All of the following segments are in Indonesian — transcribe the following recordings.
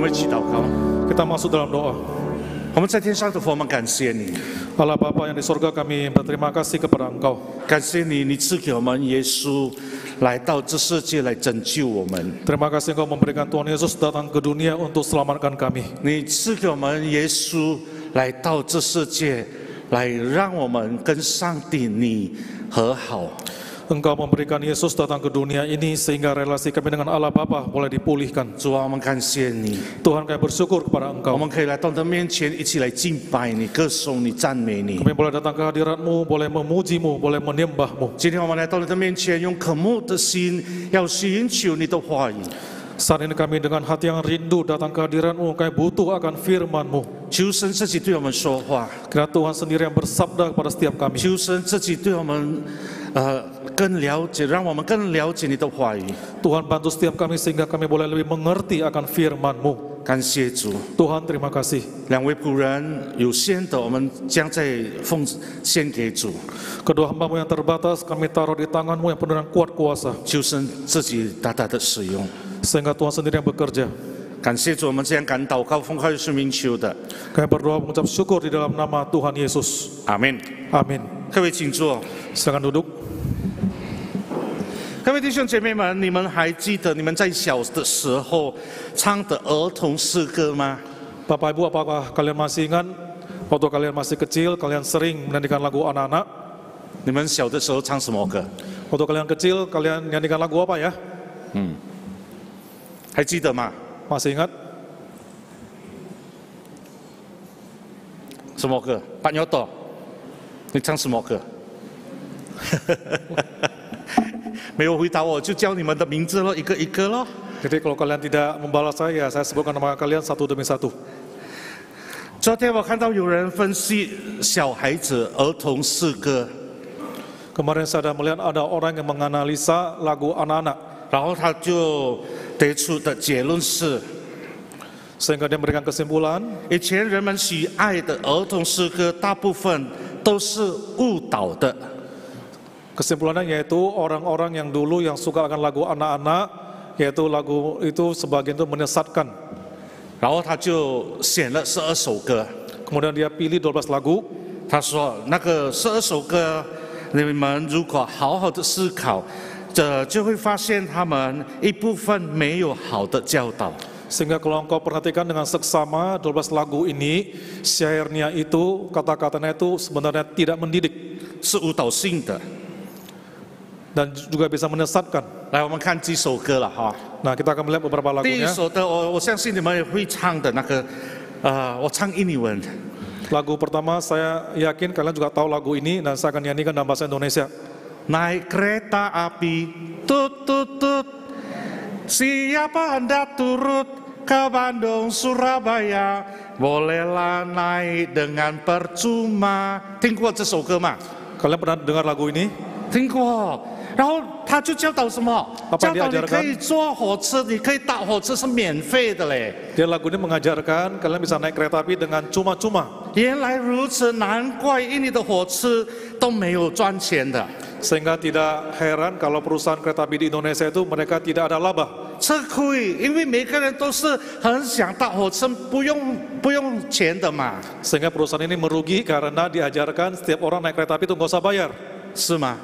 们一起祷告。 Kita masuk dalam doa. 我们在天上的父，我们感谢你， Allah Bapa yang di surga, kami berterima kasih kepada Engkau. 感谢你，你赐给我们耶稣来到这世界来拯救我们。 Terima kasih Engkau memberikan Tuhan Yesus datang ke dunia untuk selamatkan kami. 你赐给我们耶稣来到这世界，来让我们跟上帝你和好。 Engkau memberikan Yesus datang ke dunia ini sehingga relasi kami dengan Allah Bapa boleh dipulihkan. 主啊，我们感谢你， Tuhan, kami bersyukur kepada 我 Engkau. 们可以来到你的面前，一起来敬拜你、歌颂你、赞美你。 Kami boleh datang ke hadirat-Mu, boleh memuji-Mu, boleh menyembah-Mu. 今天我们来到你的面前，用渴慕的心，要寻求你的话语。 Saat ini kami dengan hati yang rindu datang ke hadirat-Mu, kami butuh akan firman-Mu. 求神自己对我们说话， Kiranya Tuhan sendiri yang bersabda kepada setiap kami. 求神自己对我们，更了解，让我们更了解你的话语。 Tuhan bantu setiap kami sehingga kami boleh lebih mengerti akan firman-Mu. 感谢主， Tuhan, terima kasih. 两位仆人有限的，我们将在奉献给主。 Kedua hamba-Mu yang terbatas kami taruh di tangan-Mu yang penuh dengan kuat kuasa. 求神自己大大的使用。 Sehingga Tuhan sendiri yang bekerja. 感谢主，我们这样感祷告，奉靠耶稣名求的， Kami berdoa mengucap syukur di dalam nama Tuhan Yesus. 阿门。 Amin. 各位请坐。 Silakan duduk. 各位弟兄姐妹们，你们还记得你们在小的时候唱的儿童诗歌吗？ Bapak Ibu, apakah kalian masih ingat waktu kalian masih kecil, kalian sering menyanyikan lagu anak-anak? 你们小的时候唱什么歌？ Waktu kalian kecil, kalian nyanyikan lagu apa ya? 还记得吗？ Masih ingat? 什么歌？Pak Nyoto，你唱什么歌？没有回答我，就叫你们的名字咯，一个一个咯。 Jadi kalau kalian tidak membalas saya sebutkan nama kalian satu demi satu. 昨天我看到有人分析小孩子儿童诗歌， Kemarin saya melihat ada orang yang menganalisa lagu anak-anak. 然后他就得出的结论是， Sehingga dia memberikan kesimpulan, 以前人们喜爱的儿童诗歌，大部分都是误导的。 kesimpulannya yaitu orang-orang yang dulu yang suka akan lagu anak-anak, yaitu lagu itu sebagian itu menyesatkan. 然后他就选了12首歌， Kemudian dia pilih 12 lagu. 他说那个12首歌，你们如果好好的思考，就会发现他们一部分没有好的教导。 Sehingga kalau engkau perhatikan dengan seksama 12 lagu ini, syairnya itu, kata-katanya itu sebenarnya tidak mendidik 是误导性的。 dan juga bisa menyesatkan. 来，我们看几首歌了哈。 Nah, kita akan melihat beberapa 第一 lagunya. 首的我相信你们也会唱的那个，我唱印尼文。 Lagu pertama saya yakin kalian juga tahu lagu ini dan saya akan nyanyikan dalam bahasa Indonesia. Naik kereta api, tut tut tut. Siapa hendak turut ke Bandung Surabaya? Bolehlah naik dengan percuma. 听过这首歌吗？ Kalian pernah dengar lagu ini? 听过。然后他就教导什么？ Apa 教 yang 导你 diajarkan? 可以坐火车，你可以搭火车是免费的嘞。 Dia lagu ini mengajarkan kalian bisa naik kereta api dengan cuma-cuma. 原来如此，难怪印尼的火车都没有赚钱的。 Sehingga tidak heran kalau perusahaan kereta api di Indonesia itu mereka tidak ada laba. 吃亏，因为每个人都是很想搭火车，不用钱的嘛， Sehingga perusahaan ini merugi karena diajarkan setiap orang naik kereta api itu nggak usah bayar. 是吗？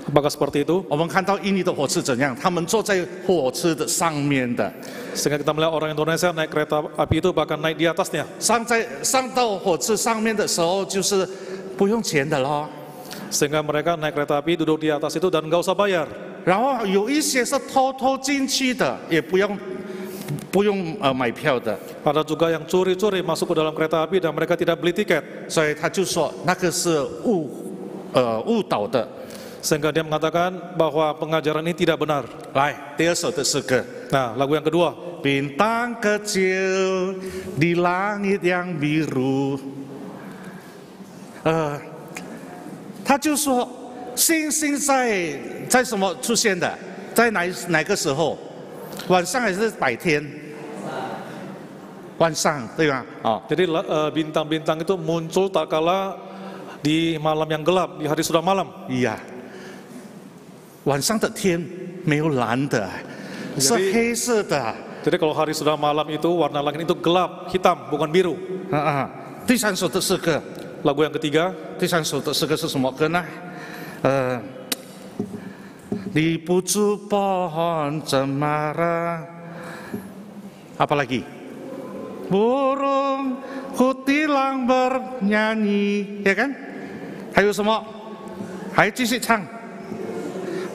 Apakah seperti itu? 我们看到印尼的火车怎样？他们坐在火车的上面的， Sehingga kita melihat orang Indonesia naik kereta api itu bahkan naik di atasnya. 上到火车上面的时候就是不用钱的咯。 Sehingga mereka naik kereta api duduk di atas itu dan nggak usah bayar. 然后有一些是偷进去的，也不用买票的， Ada juga yang curi-curi masuk ke dalam kereta api dan mereka tidak beli tiket. 所以他就说那个是误导的。 Sehingga dia mengatakan bahwa pengajaran ini tidak benar. 来，第二首的诗歌。 Nah, lagu yang kedua. Bintang kecil di langit yang biru，他就说星星在什么出现的？在哪个时候？晚上还是白天？晚上对吧？啊， Jadi bintang-bintang itu muncul tak kala di malam yang gelap, di hari sudah malam. 呀，晚上的天没有蓝的，是黑色的。Jadi kalau hari sudah malam itu warna langit itu gelap, hitam, bukan biru. 第三首的诗歌， Lagu yang ketiga, 第三首的诗歌是什么歌呢？你不住pohon cemara， apa lagi？ burung kutilang bernyanyi， ya kan？ 还有什么？还继续唱。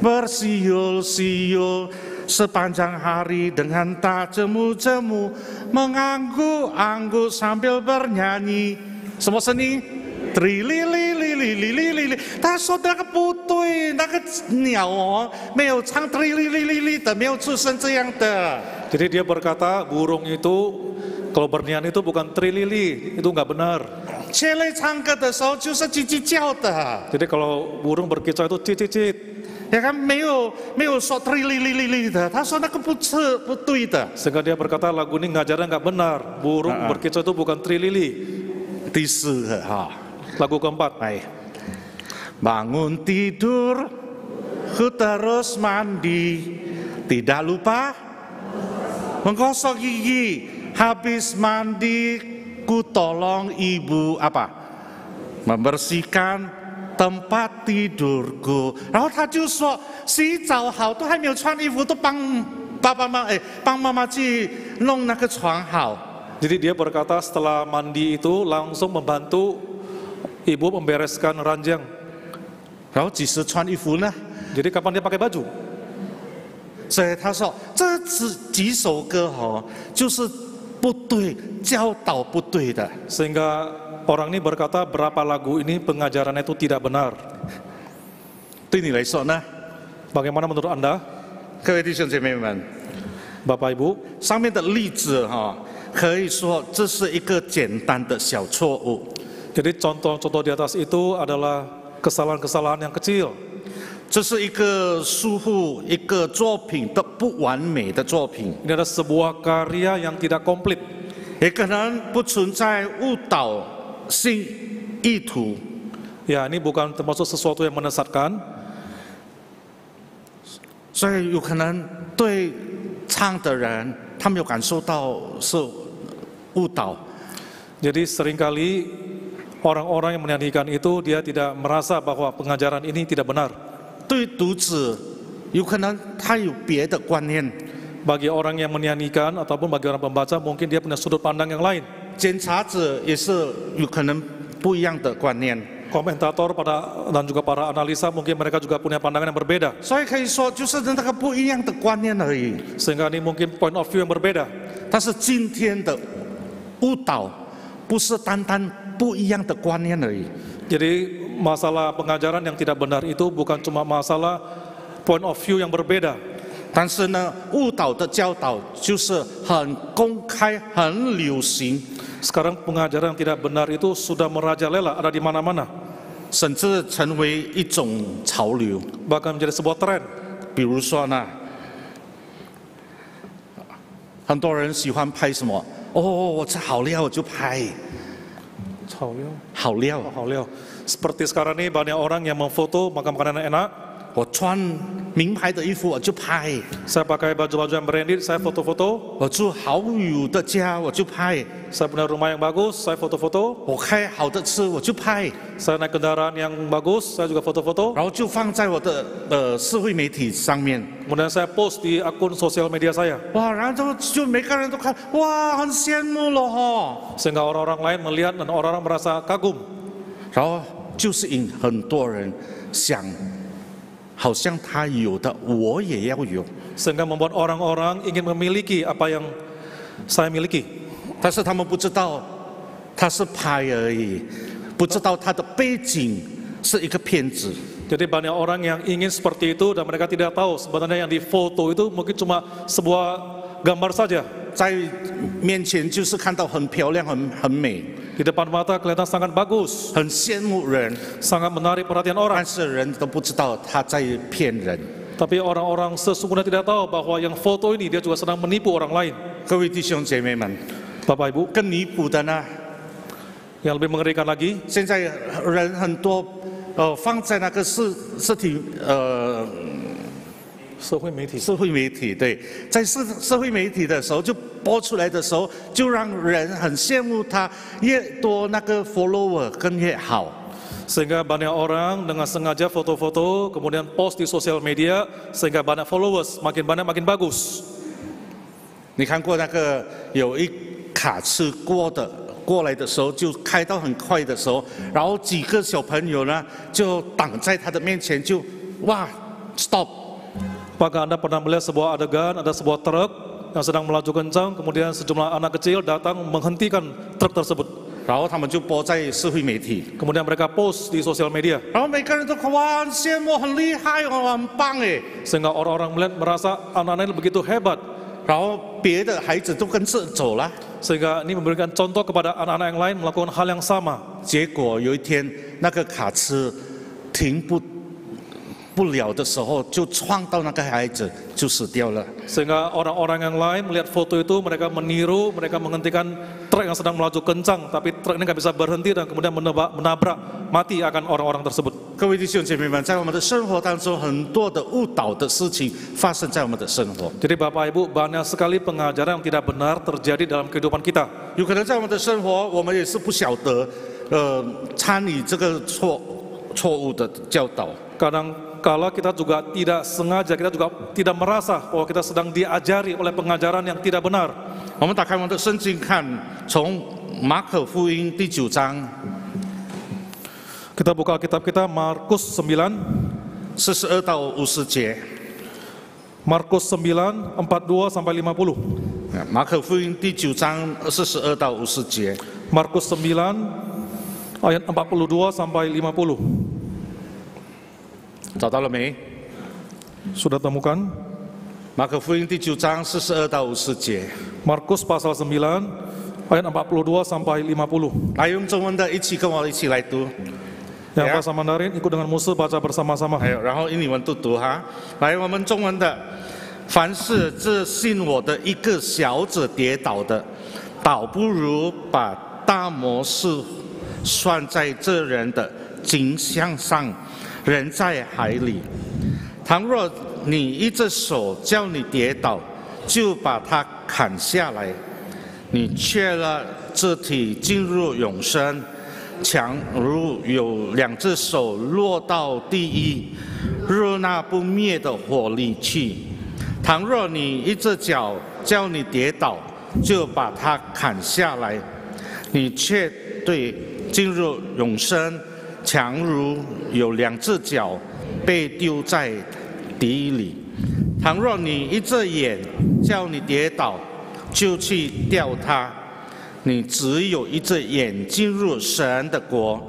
bersiul-siul sepanjang hari dengan tak jemu-jemu mengangguk-angguk sambil bernyanyi， 什么声音？ trililililililili， 他说那个不对，那个鸟哦，没有唱 trilililili 的，没有出声这样的。 jadi dia berkata burung itu kalau bernyanyi itu bukan trilili, itu nggak benar. 雀类唱歌的时候就是叽叽叫的， Jadi kalau burung berkicau itu cicit-cicit. 你看没有说 trilililili 的，他说那个不是不对的。 Sehingga dia berkata lagu ini ngajarnya nggak benar. Burung berkicau itu bukan trilili. 第四个哈， Lagu keempat. bangun tidur, ku terus mandi, tidak lupa menggosok gigi, habis mandi ku tolong ibu apa? membersihkan tempat tidurku. 然后他就说洗澡好都还没有穿衣服，都帮妈妈去弄那个床好。 Jadi dia berkata setelah mandi itu langsung membantu ibu membereskan ranjang. 然后几时穿衣服呢？ Jadi kapan dia pakai baju? 所以他说这几首歌哦，就是不对，教导不对的。 Sehingga orang ini berkata berapa lagu ini pengajarannya itu tidak benar. 对你来说呢？ Bagaimana menurut Anda, 各位弟兄姐妹们， Bapak Ibu? 上面的例子哈，可以说这是一个简单的小错误。 Jadi contoh-contoh di atas itu adalah kesalahan-kesalahan yang kecil. 这是一个疏忽一个作品的不完美的作品， Ini adalah sebuah karya yang tidak komplit. 也可能不存在误导性意图。 Ya, ini bukan termasuk sesuatu yang menyesatkan. 所以有可能对唱的人，他没有感受到是误导。 Jadi seringkali orang-orang yang menyanyikan itu dia tidak merasa bahwa pengajaran ini tidak benar. 对读者，有可能他有别的观念。 Bagi orang yang menyanyikan ataupun bagi orang pembaca mungkin dia punya sudut pandang yang lain. 检查者也是有可能不一样的观念。 Komentator dan juga para analisa mungkin mereka juga punya pandangan yang berbeda. 所以可以说，就是那个不一样的观念而已。 Sehingga ini mungkin point of view yang berbeda. 但是今天的误导，不是单单不一样的观念而已。 Jadi masalah pengajaran yang tidak benar itu bukan cuma masalah point of view yang berbeda. 但是呢，误导的教导就是很公开、很流行， Sekarang pengajaran yang tidak benar itu sudah merajalela, ada di mana-mana. 甚至成为一种潮流。 Bahkan menjadi sebuah tren. 比如说呢，很多人喜欢拍什么？哦，我这好料我就拍，好料。 Seperti sekarang ini banyak orang yang memfoto makan makanan yang enak. 我穿名牌的衣服我就拍， Saya pakai baju-baju yang branded, saya foto-foto. 我住好友的家我就拍， Saya punya rumah yang bagus, saya foto-foto. 我开好的车我就拍， Saya naik kendaraan yang bagus, saya juga foto-foto. 然后就放在我的社会媒体上面。 Kemudian saya post di akun sosial media saya. 哇，然后就每个人都看，哇，很羡慕了哈。 Sehingga orang-orang lain melihat dan orang-orang merasa kagum. 然后就是引很多人想，好像他有的我也要有， Sehingga membuat orang-orang ingin memiliki apa yang saya miliki. 但是他们不知道他是拍而已，不知道他的背景是一个骗子。 Jadi banyak orang yang ingin seperti itu dan mereka tidak tahu sebenarnya yang difoto itu mungkin cuma sebuah gambar saja. 在面前就是看到很漂亮、很美， Di depan mata kelihatan sangat bagus, 很羡慕人， sangat menarik perhatian orang. 但是人都不知道他在骗人。 Tapi orang-orang sesungguhnya tidak tahu bahwa yang foto ini dia juga sedang menipu orang lain. 各位弟兄姐妹们， Bapak Ibu, 更离谱的呢， yang lebih mengerikan lagi, 现在人很多放在那个实体社会媒体。社会媒体对，在社会媒体的时候，就播出来的时候，就让人很羡慕他，越多那个 follower 更越好。 Sehingga banyak orang dengan sengaja foto-foto, kemudian post di sosial media, sehingga banyak followers, makin banyak makin bagus. 你看过那个有一卡车过来的时候，就开到很快的时候，然后几个小朋友呢就挡在他的面前，就哇 stop。 Apakah Anda pernah melihat sebuah adegan, ada sebuah truk yang sedang melaju kencang, kemudian sejumlah anak kecil datang menghentikan truk tersebut. 然后他们就播在社会媒体， Kemudian mereka post di sosial media, 然后每个人都哇很羡慕，很厉害哦，很棒哎。 sehingga orang-orang melihat merasa anak-anak ini begitu hebat, 然后别的孩子都跟着走了， sehingga ini memberikan contoh kepada anak-anak yang lain melakukan hal yang sama. 结果有一天那个卡车停不了的时候，就撞到那个孩子，就死掉了。 Sehingga orang-orang yang lain melihat foto itu, mereka meniru, mereka menghentikan truk yang sedang melaju kencang, tapi truk ini nggak bisa berhenti dan kemudian menabrak, mati akan orang-orang tersebut. 各位弟兄姐妹们，在我们的生活当中，很多的误导的事情发生在我们的生活。 Jadi Bapak Ibu, banyak sekali pengajaran yang tidak benar terjadi dalam kehidupan kita. 有可能在我们的生活，我们也是不晓得，参与这个错误的教导。 Kadang-kala kita juga tidak sengaja, kita juga tidak merasa bahwa kita sedang diajari oleh pengajaran yang tidak benar. 我们打开我们的圣经看，从马可福音第9章 Kita buka Alkitab kita Markus 9, 42到50节。 Markus 9, 42 sampai 50. 马可福音第9章42到50节。 Markus 9 ayat 42 sampai 50. 找到了没？ Sudah temukan? 马可福音第9章42到50节。 Markus pasal 9 ayat 42 sampai 50. 来，用中文的跟我一起来读。 Yang Ya. bahasa Mandarin ikut dengan Musa baca bersama-sama. 还有，然后英文读哈。来，我们中文的，凡是这信我的一个小子跌倒的，倒不如把大模式算在这人的颈项上，人在海里。倘若你一只手叫你跌倒，就把它砍下来，你缺了肢体进入永生。 强如有2只手落到地狱，入那不灭的火里去。倘若你一只脚叫你跌倒，就把它砍下来，你却对进入永生，强如有2只脚被丢在地狱里。倘若你一只眼叫你跌倒，就去掉它。 你只有一只眼进入神的国，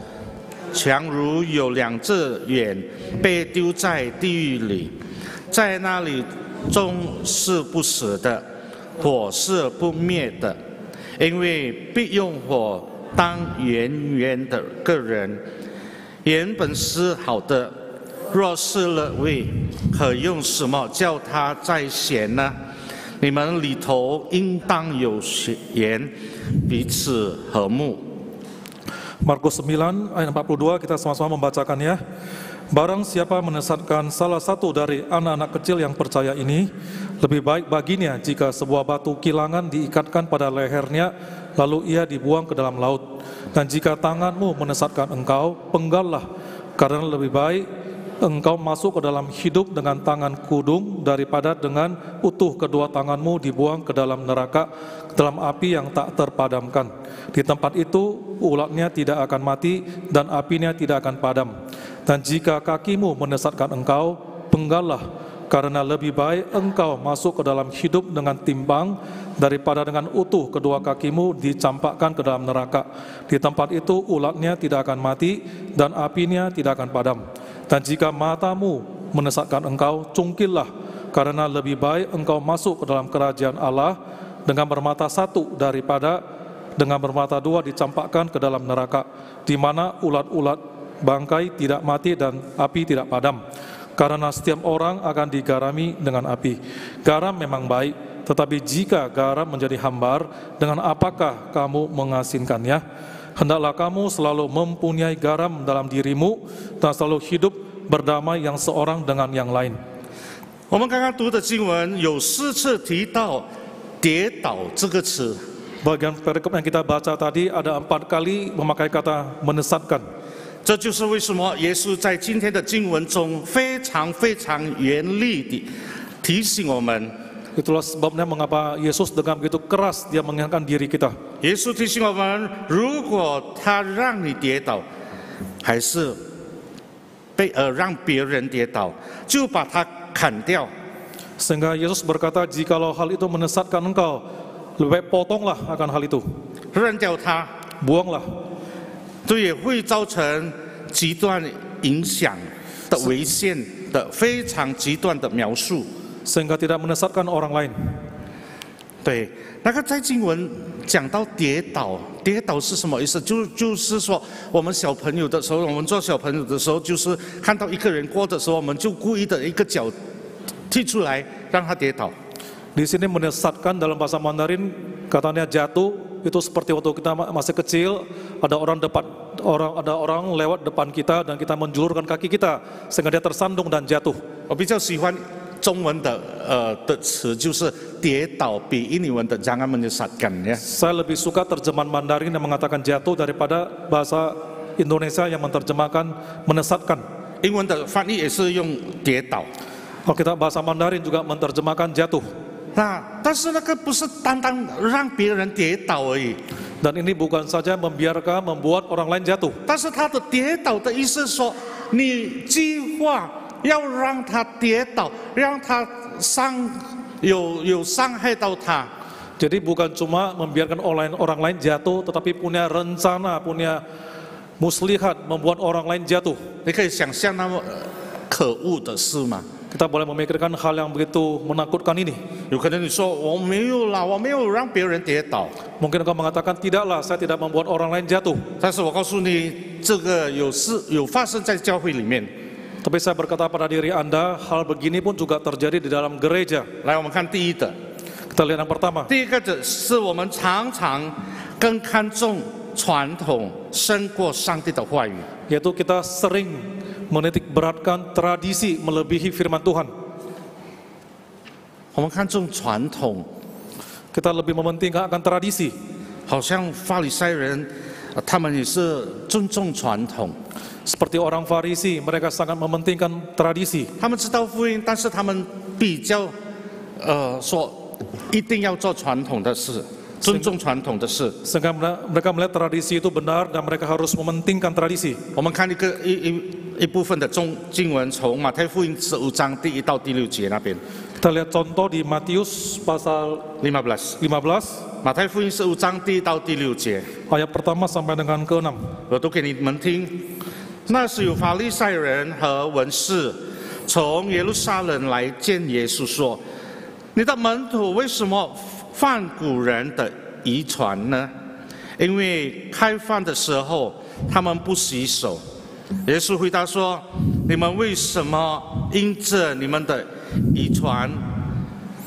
强如有2只眼被丢在地狱里，在那里终是不死的，火是不灭的，因为必用火当圆圆的个人，原本是好的，若失了味，可用什么叫它再咸呢？你们里头应当有盐。 彼此和睦。 Markus 9 ayat 42 kita sama-sama membacakannya. Barang siapa menyesatkan salah satu dari anak-anak kecil yang percaya ini, lebih baik baginya jika sebuah batu kilangan diikatkan pada lehernya, lalu ia dibuang ke dalam laut. Dan jika tanganmu menyesatkan engkau, penggallah, karena lebih baik engkau masuk ke dalam hidup dengan tangan kudung daripada dengan utuh kedua tanganmu dibuang ke dalam neraka, ke dalam api yang tak terpadamkan. Di tempat itu ulatnya tidak akan mati dan apinya tidak akan padam. Dan jika kakimu menyesatkan engkau, penggallah, karena lebih baik engkau masuk ke dalam hidup dengan timpang daripada dengan utuh kedua kakimu dicampakkan ke dalam neraka. Di tempat itu ulatnya tidak akan mati dan apinya tidak akan padam. Dan jika matamu menyesatkan engkau, cungkillah, karena lebih baik engkau masuk ke dalam kerajaan Allah dengan bermata satu daripada dengan bermata dua dicampakkan ke dalam neraka, di mana ulat-ulat bangkai tidak mati dan api tidak padam. Karena setiap orang akan digarami dengan api. Garam memang baik, tetapi jika garam menjadi hambar, dengan apakah kamu mengasinkannya? Hendaklah kamu selalu mempunyai garam dalam dirimu dan selalu hidup berdamai yang seorang dengan yang lain. 我们刚刚读的经文有4次提到跌倒这个词。 Bagian perikop yang kita baca tadi ada 4 kali memakai kata menyesatkan. 这就是为什么耶稣在今天的经文中非常严厉地提醒我们。 Itulah sebabnya mengapa Yesus dengan begitu keras dia mengingatkan diri kita. 耶稣提醒我们，如果他让你跌倒，还是让别人跌倒，就把它砍掉。 Sehingga Yesus berkata, jikalau hal itu menyesatkan engkau, lebih baik potonglah akan hal itu. 扔掉它， Buanglah. 这也会造成极端影响的危险的非常极端的描述。 Sehingga tidak menyesatkan orang lain. 对，那个在经文讲到跌倒，跌倒是什么意思？就是说，我们小朋友的时候，我们做小朋友的时候，就是看到一个人过的时候，我们就故意的一个脚踢出来，让他跌倒。 Di sini menyesatkan dalam bahasa Mandarin katanya jatuh itu seperti waktu kita masih kecil ada orang lewat depan kita dan kita menjulurkan kaki kita sehingga dia tersandung dan jatuh. 我比较喜欢中文的词，就是跌倒比印尼文的jangan menyesatkan ya. Saya lebih suka terjemahan Mandarin yang mengatakan jatuh daripada bahasa Indonesia yang menerjemahkan menyesatkan. 英文的翻译也是用跌倒。 Kalau kita bahasa Mandarin juga menerjemahkan jatuh. 但是那个不是单单让别人跌倒而已。 Dan ini bukan saja membuat orang lain jatuh. 但是他的跌倒的意思是说，你计划要让他跌倒，让他有伤害到他。 Jadi bukan cuma membiarkan orang lain jatuh, tetapi punya rencana, punya muslihat membuat orang lain jatuh. 你可以想象那么可恶的事吗？ Kita boleh memikirkan hal yang begitu menakutkan ini. 有可能你说我没有啦，我没有让别人跌倒。 Mungkin engkau mengatakan tidaklah, saya tidak membuat orang lain jatuh. 但是我告诉你，这个有发生在教会里面。 Tapi saya berkata pada diri Anda, hal begini pun juga terjadi di dalam gereja. 来，我们看第一的。 Kita lihat yang pertama. 第一个是我们常常更看重传统胜过上帝的话语。 Yaitu kita sering menitik beratkan tradisi melebihi firman Tuhan. 我们看重传统， Kita lebih mementingkan akan tradisi. 好像法利赛人，他们也是尊重传统。 Seperti orang Farisi, mereka sangat mementingkan tradisi. 他们知道福音，但是他们比较说一定要做传统的事，尊重传统的事。 Sehingga mereka melihat tradisi itu benar dan mereka harus mementingkan tradisi. 我们看一部分的经文，从马太福音15章第1到第6节那边。 Kita lihat contoh di Matius pasal 15， 15, 马太福音15章第1到第6节， ayat pertama sampai dengan ke-6. 我读给你们听。那时有法利赛人和文士从耶路撒冷来见耶稣，说：“你的门徒为什么犯古人的遗传呢？因为开饭的时候他们不洗手。”耶稣回答说：“你们为什么因着你们的遗传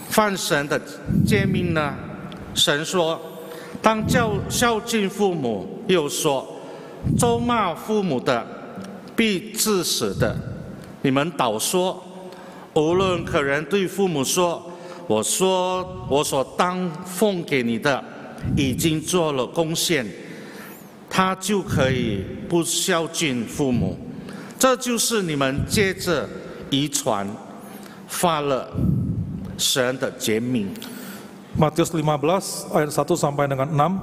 犯神的诫命呢？神说：当孝敬父母，又说咒骂父母的必致死的。你们倒说，无论可人对父母说：我所当奉给你的已经做了贡献，他就可以不孝敬父母。这就是你们借着遗传犯了神的诫命。” Matius 15 ayat 1 sampai dengan 6.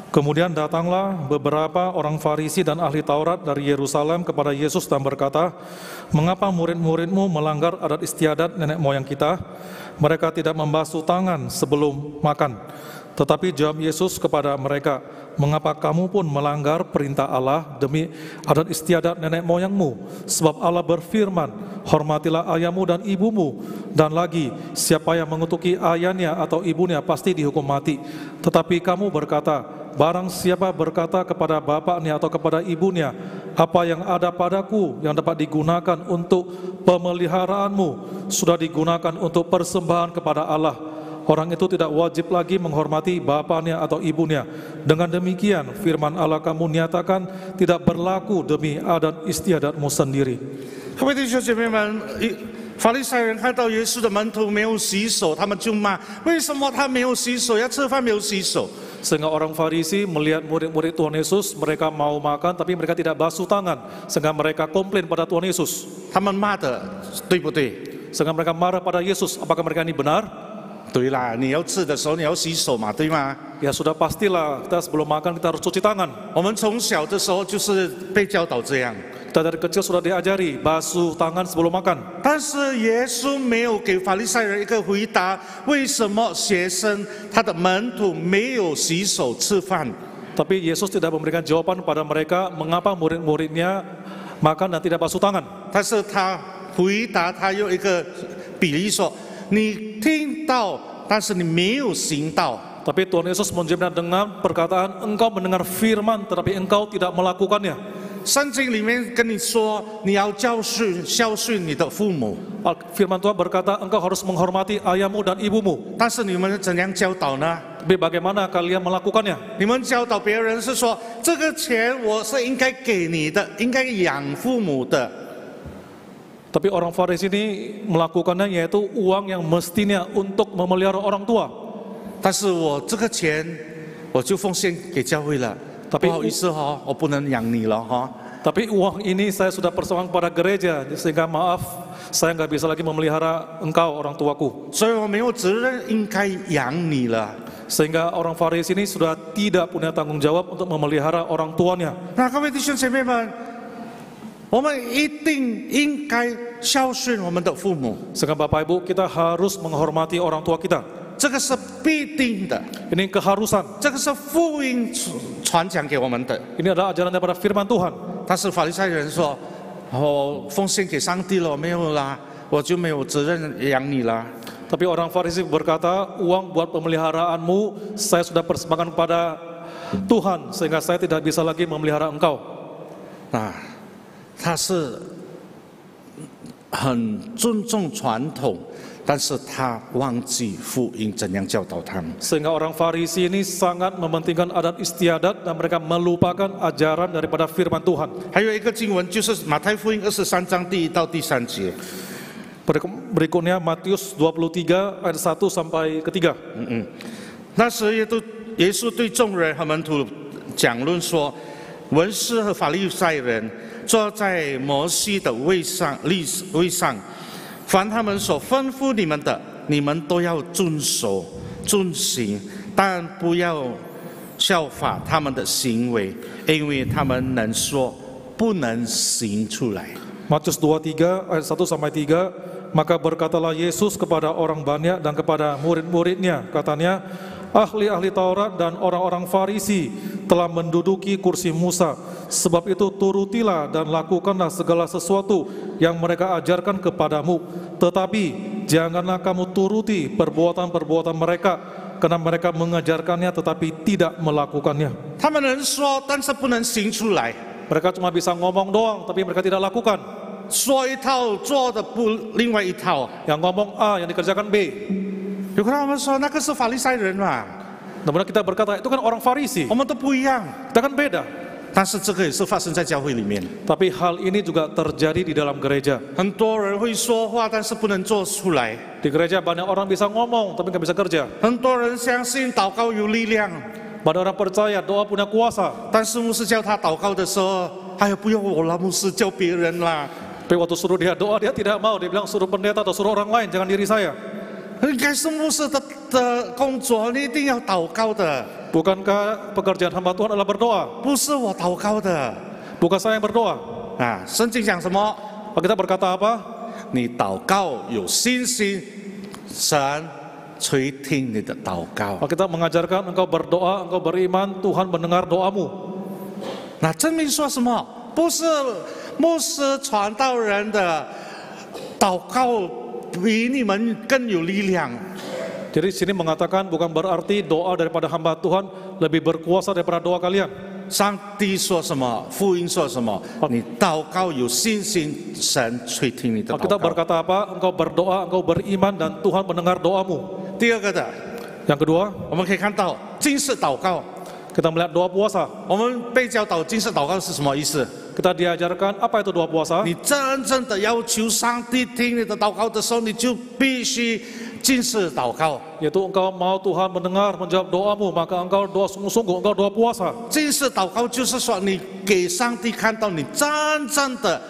Kemudian datanglah beberapa orang Farisi dan ahli Taurat dari Yerusalem kepada Yesus dan berkata, "Mengapa murid-muridmu melanggar adat istiadat nenek moyang kita? Mereka tidak membasuh tangan sebelum makan." Tetapi jawab Yesus kepada mereka, "Mengapa kamu pun melanggar perintah Allah demi adat istiadat nenek moyangmu? Sebab Allah berfirman, hormatilah ayahmu dan ibumu. Dan lagi, siapa yang mengutuki ayahnya atau ibunya pasti dihukum mati. Tetapi kamu berkata, barang siapa berkata kepada bapaknya atau kepada ibunya, apa yang ada padaku yang dapat digunakan untuk pemeliharaanmu, sudah digunakan untuk persembahan kepada Allah. Orang itu tidak wajib lagi menghormati bapaknya atau ibunya. Dengan demikian, firman Allah kamu nyatakan tidak berlaku demi adat istiadatmu sendiri." 各位弟兄姐妹们，法利赛人看到耶稣的门徒没有洗手，他们就骂：为什么他没有洗手？要吃饭没有洗手？ Sehingga orang Farisi melihat murid-murid Tuhan Yesus, mereka mau makan tapi mereka tidak basuh tangan, sehingga mereka komplain pada Tuhan Yesus. 他们骂的对不对？ Sehingga mereka marah pada Yesus. Apakah mereka ini benar? 对啦，你要吃的时候你要洗手嘛，对吗？ Ya sudah pastilah, kita sebelum makan kita harus cuci tangan. 我们从小的时候就是被教导这样。 Kita dari kecil sudah diajari basuh tangan sebelum makan. 但是耶稣没有给法利赛人一个回答，为什么学生他的门徒没有洗手吃饭？ Tapi Yesus tidak memberikan jawaban pada mereka mengapa murid-muridnya makan dan tidak basuh tangan. 但是他回答，他用一个比喻说：你听到，但是你没有行道。 Tapi Tuhan Yesus menjawabnya dengan perkataan, engkau mendengar firman tetapi engkau tidak melakukannya. 圣经里面跟你说，你要孝顺你的父母， Firman Tuhan berkata, engkau harus menghormati ayahmu dan ibumu. 但是你们怎样教导呢？ Tapi bagaimana kalian melakukannya? 你们教导别人是说，这个钱我是应该给你的，应该养父母的。 Tapi orang Farisi ini melakukannya yaitu uang yang mestinya untuk memelihara orang tua. 但是我这个钱我就奉献给教会了， Tapi 不好意思哈，我不能养你了哈。 Tapi uang ini saya sudah persembahkan pada gereja, sehingga maaf, saya nggak bisa lagi memelihara engkau orang tuaku. 所以我没有责任应该养你了。 Sehingga orang Farisi ini sudah tidak punya tanggung jawab untuk memelihara orang tuanya. 那各位弟兄姐妹们，我们一定应该孝顺我们的父母， Sehingga Bapak Ibu, kita harus menghormati orang tua kita. 这个是必定的， Ini keharusan. 这个是福音传讲给我们的。 Ini adalah ajaran daripada firman Tuhan. 但是法利赛人说：“我奉献给上帝了，没有啦，我就没有责任养你啦。” Tapi orang Farisi berkata, uang buat pemeliharaanmu saya sudah persembahkan kepada Tuhan, sehingga saya tidak bisa lagi memelihara engkau. 啊，他是很尊重传统，但是他忘记福音怎样教导他们。 Sehingga orang Farisi ini sangat mementingkan adat istiadat dan mereka melupakan ajaran daripada firman Tuhan. 还有一个经文就是马太福音23章第1到第3节。 Berikutnya Matius 23 ayat 1 sampai ke 3. 那时耶稣对众人和门徒讲论说，文士和法利赛人坐在摩西的位上，凡他们所吩咐你们的，你们都要遵守遵行，但不要效法他们的行为，因为他们能说，不能行出来。 Matius 23 ayat 1 sampai 3. Maka berkatalah Yesus kepada orang banyak dan kepada murid-muridnya, katanya, ahli-ahli Taurat dan orang-orang Farisi telah menduduki kursi Musa. Sebab itu turutilah dan lakukanlah segala sesuatu yang mereka ajarkan kepadamu. Tetapi janganlah kamu turuti perbuatan-perbuatan mereka, karena mereka mengajarkannya tetapi tidak melakukannya. 他们能说，但是不能行出来。 Mereka cuma bisa ngomong doang, tapi mereka tidak lakukan. 说一套做的不另外一套。 Yang ngomong A, yang dikerjakan B. 有跟他们说那个是法利赛人嘛， Namun kita berkata, itu kan orang Farisi. 我们都不一样。 Kita kan beda. 但是这个也是发生在教会里面， Tapi hal ini juga terjadi di dalam gereja. 很多人会说话，但是不能做出来。 Di gereja banyak orang bisa ngomong, tapi nggak bisa kerja. 很多人相信祷告有力量， Banyak orang percaya doa punya kuasa. 但是牧师叫他祷告的时候，哎呀，不要我啦，牧师叫别人啦。 Tapi waktu suruh dia doa, dia tidak mau. Dia bilang suruh pendeta atau suruh orang lain, jangan diri saya. 应该是牧师的工作，你一定要祷告的， Bukankah pekerjaan hamba Tuhan adalah berdoa? 不是我祷告的 Bukan saya yang berdoa. 啊。圣经讲什么？ Kita berkata apa? 你祷告有信心，神垂听你的祷告。 Kita mengajarkan engkau berdoa, engkau beriman, Tuhan mendengar doamu. 那证明说什么？不是牧师传道人的祷告比你们更有力量。 Jadi sini mengatakan bukan berarti doa daripada hamba Tuhan lebih berkuasa daripada doa kalian. 上帝说什么？福音说什么？你祷告有信心，神垂听你的祷 Kita 告。 berkata apa? Engkau berdoa, engkau beriman dan Tuhan mendengar doamu. 第二个的， Yang kedua, 我们可以看到禁食祷告。 kita melihat doa puasa. 我们被教导禁食祷告是什么意思？ Kita diajarkan apa itu doa puasa. 你真正的要求上帝听你的祷告的时候，你就必须禁食祷告。 Yaitu engkau mau Tuhan mendengar, menjawab doamu, maka engkau doa sungguh-sungguh, engkau doa puasa. 禁食祷告就是说，你给上帝看到你真正的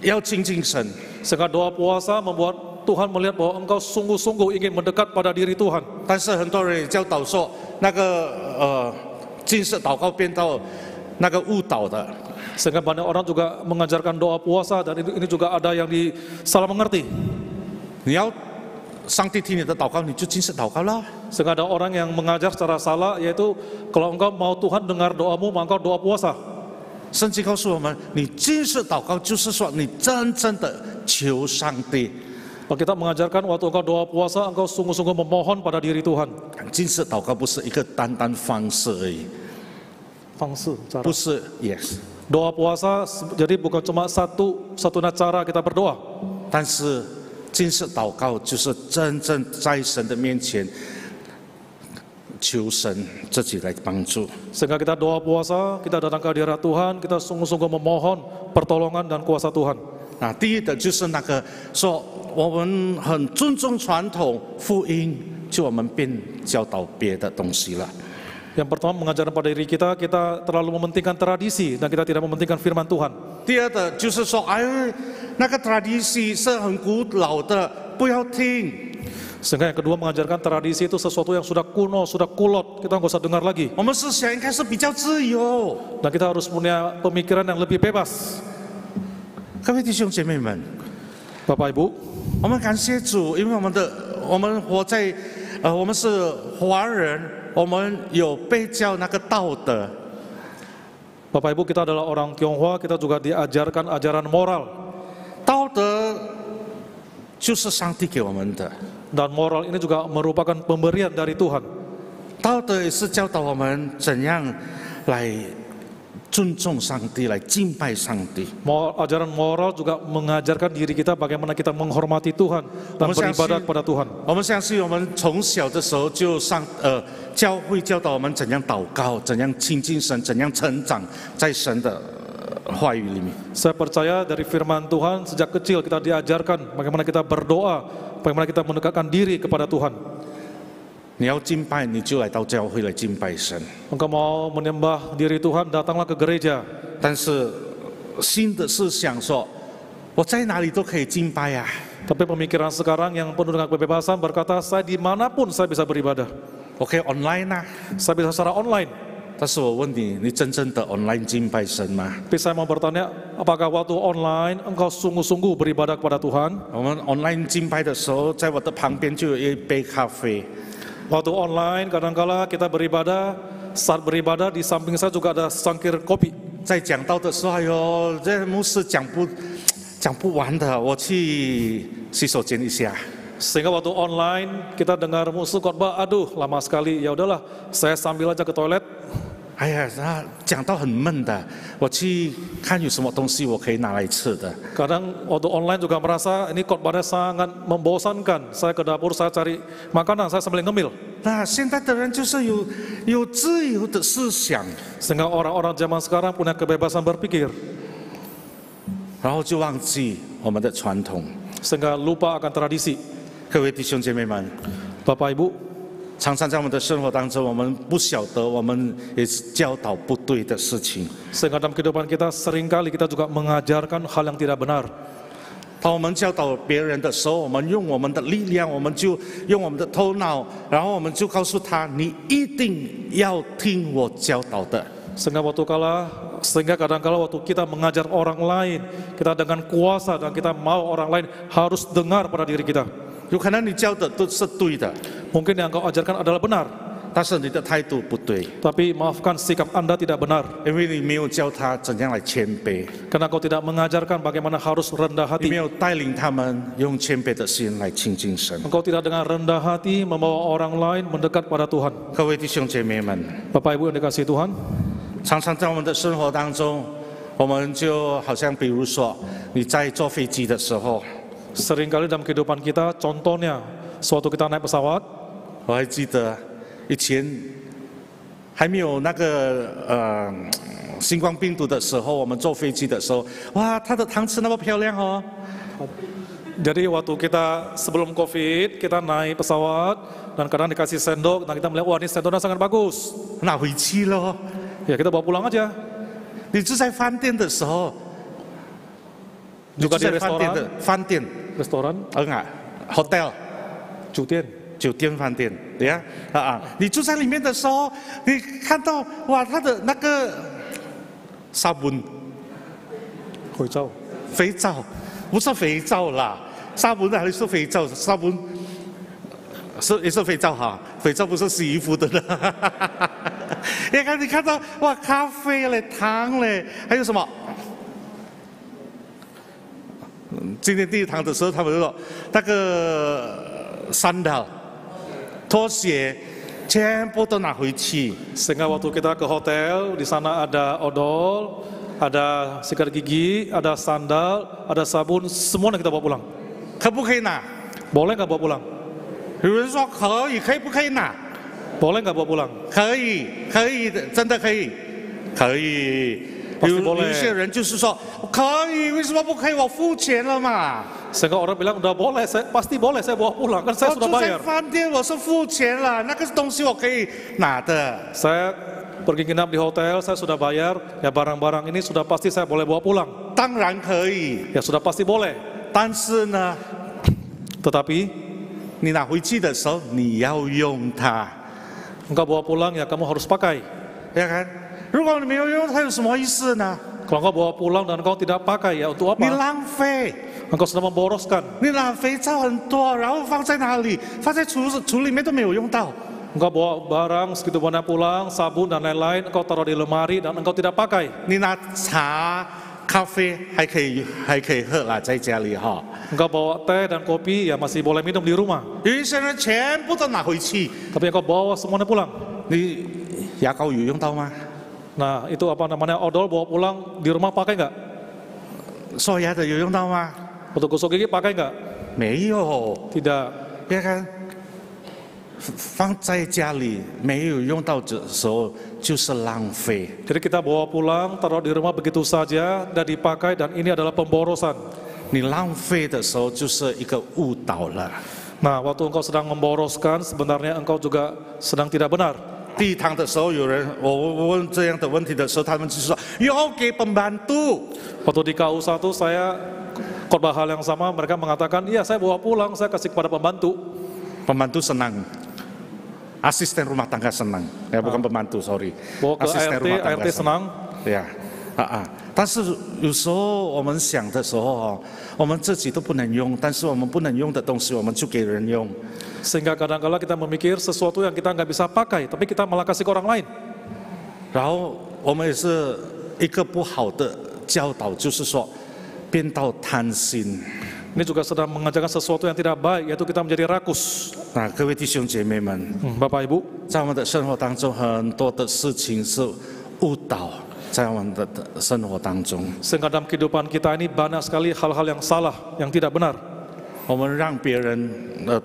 要亲近神。 Sehingga doa puasa membuat Tuhan melihat bahwa engkau sungguh-sungguh ingin mendekat pada diri Tuhan. 但是很多人也教导说，那个禁食祷告变到那个误导的。 Sehingga banyak orang juga mengajarkan doa puasa dan ini juga ada yang salah mengerti. 你要上帝听你的祷告，你就禁食祷告啦。 Sehingga ada orang yang mengajar secara salah, yaitu kalau engkau mau Tuhan dengar doamu, maka engkau doa puasa. 圣经告诉我们，你禁食祷告就是说你真正的求上帝。 Kita mengajarkan waktu engkau doa puasa, engkau sungguh-sungguh memohon pada diri Tuhan. 禁食祷告不是一个单单方式而已， Cara. 不是 yes。 Doa puasa jadi bukan cuma satu-satunya cara kita berdoa. 但是禁食祷告就是真正在神的面前求神自己来帮助。 Sehingga kita doa puasa, kita datang ke hadirat Tuhan, kita sungguh-sungguh memohon pertolongan dan kuasa Tuhan. 第一的就是那个说我们很尊重传统福音，就我们便教导别的东西了。 Yang pertama mengajarkan pada diri kita, kita terlalu mementingkan tradisi dan kita tidak mementingkan firman Tuhan. 第二的就是说，哎，那个 tradisi 是很古老的，不要听。 Sehingga yang kedua mengajarkan tradisi itu sesuatu yang sudah kuno, sudah kulot, kita nggak usah dengar lagi. 我们思想应该是比较自由。 Dan kita harus punya pemikiran yang lebih bebas. 各位弟兄姐妹们， Bapak Ibu, 我们感谢主，因为我们活在我们是华人，我们有被教那个道德。 Bapak Ibu, kita adalah orang Tionghoa, kita juga diajarkan ajaran moral. 道德就是上帝给我们的， Dan moral ini juga merupakan pemberian dari Tuhan. 道德也是教导我们怎样来尊重上帝，来敬拜上帝。 Ajaran moral juga mengajarkan diri kita bagaimana kita menghormati Tuhan dan beribadat kepada Tuhan. 我们相信，我们从小的时候就教会教导我们怎样祷告，怎样亲近神，怎样成长在神的话语里面。 Saya percaya dari firman Tuhan sejak kecil kita diajarkan bagaimana kita berdoa, bagaimana kita mendekatkan diri kepada Tuhan. 你要敬拜，你就来到教会来敬拜神。 Engkau mau menyembah diri Tuhan, datanglah ke gereja. 但是新的是想说，我在哪里都可以敬拜啊。 Tapi pemikiran sekarang yang penuh dengan kebebasan berkata, saya dimanapun saya bisa beribadah. 我可以 online 啊。 Saya bisa secara online. 但是我问你，你真正的 online 敬拜神吗？ Tapi saya mau bertanya, apakah waktu online engkau sungguh-sungguh beribadah kepada Tuhan? 我们 online 敬拜的时候，在我的旁边就有一杯咖啡。 Waktu online kadangkala kita beribadah, saat beribadah di samping saya juga ada secangkir kopi. 在讲道的时候，哎呦，这牧师讲不完的，我去洗手间一下。 Sehingga waktu online kita dengar musuh khotbah, aduh lama sekali, ya udahlah, saya sambil aja ke toilet. 哎呀，他讲到很闷的，我去看有什么东西我可以拿来吃的。 Kadang waktu online juga merasa ini khotbahnya sangat membosankan. Saya ke dapur, saya cari makanan, saya sambil ngemil. 那现在的人就是有自由的思想， Sehingga orang-orang zaman sekarang punya kebebasan berpikir. 然后就忘记我们的传统。 Sehingga lupa akan tradisi. 各位弟兄姐妹们， Bapak Ibu, 常常在我们的生活当中，我们不晓得，我们也是教导不对的事情。 sehingga dalam kehidupan kita seringkali kita juga mengajarkan hal yang tidak benar. 当我们教导别人的时候，我们用我们的力量，我们就用我们的头脑，然后我们就告诉他：你一定要听我教导的。 Sehingga kadang-kala waktu kita mengajar orang lain, kita dengan kuasa dan kita mau orang lain harus dengar pada diri kita. 有可能你教的都是对的， Mungkin yang kau ajarkan adalah benar, 但是你的态度不对， tapi maafkan sikap Anda tidak benar. 因为你没有教他怎样来谦卑， Karena kau tidak mengajarkan bagaimana harus rendah 你没 hati. 有带领他们用谦卑的心来亲近神。 Engkau tidak dengan rendah hati membawa orang lain mendekat pada Tuhan. 各位弟兄姐妹们， Bapak Ibu yang dikasihi Tuhan, 常常在我们的生活当中，我们就好像比如说你在坐飞机的时候， seringkali dalam kehidupan kita, contohnya, suatu kita naik pesawat, 我还记得以前还没有那个新冠病毒的时候，我们坐飞机的时候，哇，它的汤匙那么漂亮哦。 Jadi waktu kita sebelum COVID, kita naik pesawat dan kadang dikasih sendok, nah kita melihat wah ini sendoknya sangat bagus. 拿回去咯。 Ya kita bawa pulang aja. 你住在饭店的时候， Juga di 住在饭店的饭店， restoran, hotel。 酒店， 酒店饭店，对呀，你住在里面的时候，你看到哇，它的那个沙bun口罩，肥皂，不是肥皂啦，沙bun还是肥皂，沙bun也是肥皂哈，肥皂不是洗衣服的啦。你看到哇，咖啡嘞，汤嘞，还有什么？今天第一堂的时候，他们说那个sandal。 拖鞋全部都拿回去。 Sehingga waktu kita ke hotel, di sana ada odol, ada sikat gigi, ada sandal, ada sabun, semuanya kita bawa pulang. 可不可以拿？ Boleh nggak bawa pulang? 有人说可以，可以不可以拿？ Boleh nggak bawa pulang? 可以，可以的，真的可以，可以。有一些人就是说可以，为什么不可以？我付钱了嘛。 Sehingga orang bilang udah boleh, pasti boleh saya bawa pulang kan saya 我 sudah 住在 bayar. 饭店，我是付钱了，那个东西我可以拿的。 Saya pergi nginap di hotel, saya sudah bayar, ya barang-barang ini sudah pasti saya boleh bawa pulang. 当然可以， Ya sudah pasti boleh. 但是呢， Tetapi 你拿回去的时候你要用它， engkau bawa pulang ya kamu harus pakai. 要看。如果你没有用它，有什么意思呢？ Kalau engkau bawa pulang dan engkau tidak pakai ya untuk 你 apa? 浪费。 Engkau sudah memboroskan. 你拿肥皂很多，然后放在哪里？放在橱里面都没有用到。 Engkau bawa barang segitu banyak pulang, sabun dan lain-lain, engkau taruh di lemari dan engkau tidak pakai. 你拿茶、咖啡还可以喝啦，在家里哈。 Engkau bawa teh dan kopi ya masih boleh minum di rumah. 有一些人全部都拿回去。 Tapi engkau bawa semuanya pulang. 你牙膏有用到吗？ Nah itu apa namanya odol bawa pulang di rumah pakai nggak? 刷牙的有用到吗？ Untuk gosok gigi pakai nggak? 没有。 Tidak. 别看，放在家里没有用到的时候就是浪费。 Jadi kita bawa pulang, taruh di rumah begitu saja, dan dipakai dan ini adalah pemborosan. 你浪费的时候就是一个误导了。 Nah waktu engkau sedang memboroskan, sebenarnya engkau juga sedang tidak benar. 第一堂的时候，有人我问这样的问题的时候，他们就说要给pembantu。 Waktu di KU1 saya khotbah hal yang sama, mereka mengatakan, iya saya bawa pulang, saya kasih kepada pembantu. Pembantu senang, asisten rumah tangga senang, ya bukan pembantu, sorry. Bawa ke ART senang. 呀，但是有时候我们想的时候哦，我们自己都不能用，但是我们不能用的东西，我们就给人用。 Sehingga kadang-kala kita memikir sesuatu yang kita nggak bisa pakai, tapi kita malah kasih ke orang lain. 然后我们也是一个不好的教导，就是说变到贪心。 Ini juga sedang mengajarkan sesuatu yang tidak baik, yaitu kita menjadi rakus. 那各位弟兄姐妹们， Bapak Ibu, 在我们的生活当中，很多的事情是误导，在我们的生活当中， sehingga dalam kehidupan kita ini banyak sekali hal-hal yang salah, yang tidak benar. 我们让别人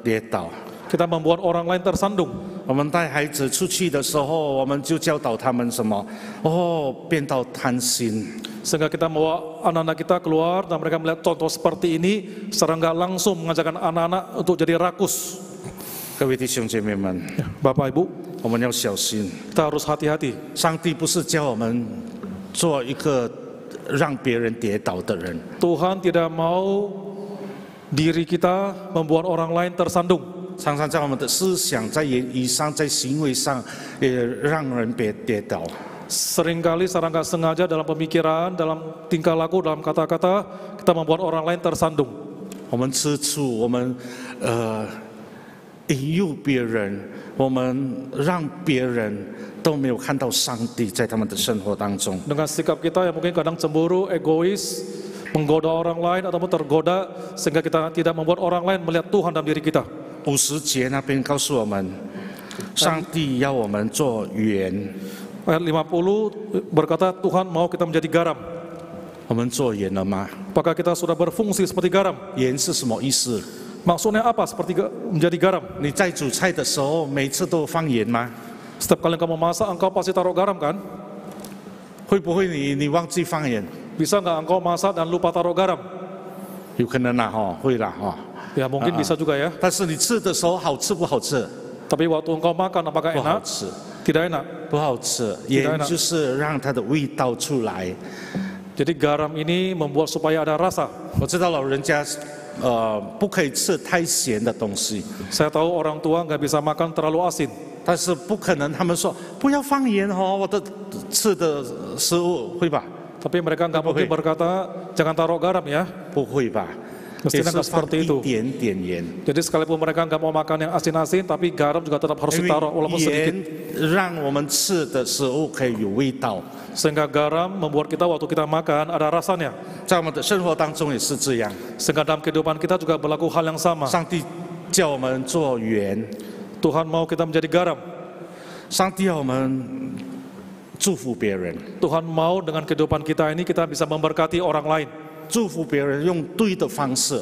跌倒。 Kita membuat orang lain tersandung. 我们带孩子出去的时候，我们就教导他们什么？哦，变到贪心。 Sehingga kita membawa anak-anak kita keluar dan mereka melihat contoh seperti ini, secara nggak langsung mengajarkan anak-anak untuk jadi rakus. 各位弟兄姐妹们， Bapak Ibu, 我们要小心。 kita harus hati-hati. 上帝不是叫我们做一个让别人跌倒的人， Tuhan tidak mau diri kita membuat orang lain tersandung. 常常在我们的思想、在言语上、在行为上，也让人别跌倒。 Seringkali secara nggak sengaja dalam pemikiran, dalam tingkah laku, dalam kata-kata, kita membuat orang lain tersandung. 我们吃醋，我们引诱别人，我们让别人都没有看到上帝在他们的生活当中。 Dengan sikap kita yang mungkin kadang cemburu, egois, menggoda orang lain ataupun tergoda, sehingga kita tidak membuat orang lain melihat Tuhan dalam diri kita. 50节那边告诉我们，上帝要我们做盐， Ayat 50 berkata Tuhan mau kita menjadi garam. 我们做盐了吗？ Apakah kita sudah berfungsi seperti garam? 盐是什么意思？ Maksudnya apa seperti menjadi garam? 你在煮菜的时候，每次都放盐吗？ Setiap kali engkau memasak, engkau pasti taruh garam kan? 会不会你忘记放盐？ Bisa nggak engkau masak dan lupa taruh garam? 有可能啦哈，会啦哈。 Ya mungkin bisa juga ya. 但是你吃的时候好吃不好吃？ Tapi waktu engkau makan apakah 不好 enak? 吃， Tidak enak. 不好吃。盐就是让它的味道出来。 Jadi garam ini membuat supaya ada rasa. 我知道老人家不可以吃太咸的东西， Saya tahu orang tua nggak bisa makan terlalu asin. 但是不可能他们说不要放盐哦，我的吃的食物会吧？ Tapi mereka nggak mungkin berkata jangan taruh garam ya. 不会吧？ Mestinya 也是 nggak 放 seperti 一 itu. 点点盐。 Jadi sekalipun mereka nggak mau makan yang asin-asin, tapi garam juga tetap harus 因为 ditaruh walaupun 盐 sedikit. 让我们吃的食物可以有味道， Sehingga garam membuat kita waktu kita makan ada rasanya. 在我们的生活当中也是这样。 Sehingga dalam kehidupan kita juga berlaku hal yang sama. 上帝叫我们做盐， Tuhan mau kita menjadi garam. 上帝要我们祝福别人， Tuhan mau dengan kehidupan kita ini kita bisa memberkati orang lain. 祝福别人用对的方式，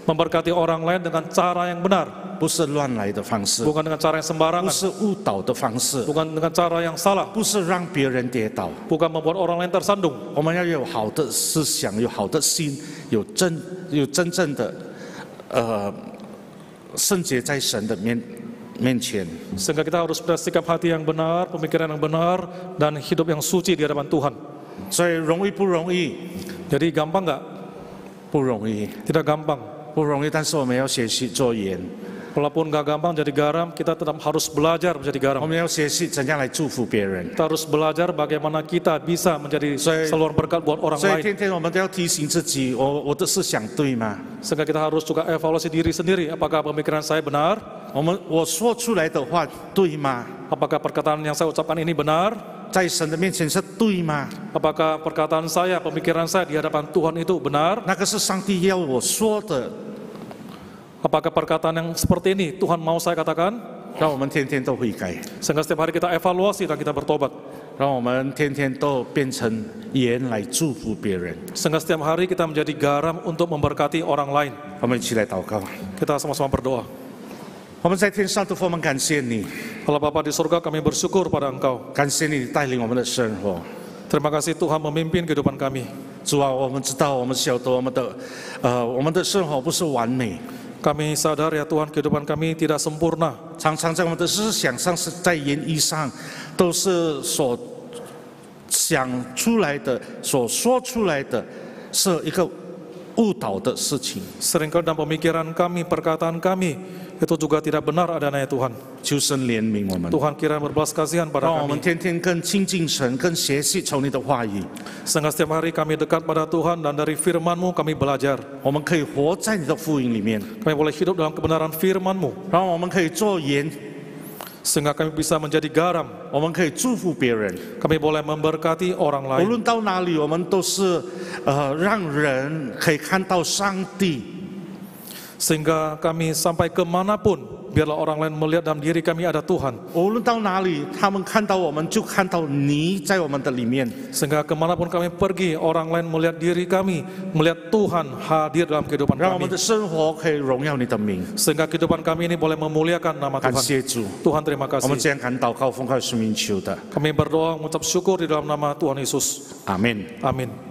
Memberkati orang lain dengan cara yang benar. 不是乱来的方式， Bukan dengan cara yang 不 sembarangan. 是误导的方式， Bukan dengan cara yang salah. 不是让别人跌倒。 Bukan membuat orang lain tersandung. 我们要有好的思想，有好的心，有真正的圣洁在神的面前。 Sehingga kita harus bersikap hati yang benar, pemikiran yang benar, dan hidup yang suci di hadapan Tuhan. 所以容易不容易？ Jadi gampang nggak? 不容易， Tidak gampang. 不容易。但是我们要学习做盐， Walaupun nggak gampang jadi garam, kita tetap harus belajar menjadi 我 garam. 们要学习怎样来祝福别人。 Kita harus belajar bagaimana kita bisa menjadi saluran berkat buat orang 所以 lain. 天天我们都要提醒自己，我的思想对吗？ Sehingga kita harus juga evaluasi diri sendiri. Apakah pemikiran saya benar? 我说出来的话对吗？ Apakah perkataan yang saya ucapkan ini benar? 在神的面前是对吗？ Apakah perkataan saya, pemikiran saya di hadapan Tuhan itu benar? 那个是上帝要我说的。 Apakah perkataan yang seperti ini Tuhan mau saya katakan? 让我们天天都悔改， Sehingga setiap hari kita evaluasi dan kita bertobat. 让我们天天都变成盐来祝福别人。 Sehingga setiap hari kita menjadi garam untuk memberkati orang lain. 我们一起来祷告。 Kita sama-sama berdoa. 我们在天上的父，我们感谢你， Allah Bapa di surga, kami bersyukur pada Engkau. 感谢你带领我们的生活。 Terima kasih Tuhan memimpin kehidupan kami. 主啊，我们知道，我们晓得我们的生活不是完美， Kami sadar ya Tuhan, kehidupan kami tidak sempurna. 常常在我们的思想上，是在言语上，都是所想出来的、所说出来的，是一个误导的事情。 Seringkali dalam pemikiran kami, perkataan kami, itu juga tidak benar adanya ya Tuhan. 求神怜悯我们， Tuhan kiranya berbelas kasihan 让 pada 我们 kami. 天天更亲近神，更学习从你的话语， Sehingga setiap hari kami dekat pada Tuhan dan dari firman-Mu kami belajar. 我们可以活在你的福音里面， Kami boleh hidup dalam kebenaran firman-Mu. 然后我们可以做盐， Sehingga kami bisa menjadi garam. 我们可以祝福别人。 Kami boleh memberkati orang 无 lain. 论到哪里，我们都是让人可以看到上帝。 Sehingga kami sampai kemanapun, biarlah orang lain melihat dalam diri kami ada Tuhan. 无论到哪里，他们看到我们就看到你在我们的里面。 Sehingga kemanapun kami pergi, orang lain melihat diri kami, melihat Tuhan hadir dalam kehidupan 让我 kami. 们的生活可以荣耀你的名。 Sehingga kehidupan kami ini boleh memuliakan nama 感 Tuhan. 谢主， Tuhan terima 我们 kasih. 这样敢祷告，奉靠生命求的， Kami berdoa mengucap syukur di dalam nama Tuhan Yesus. 阿门。 Amin.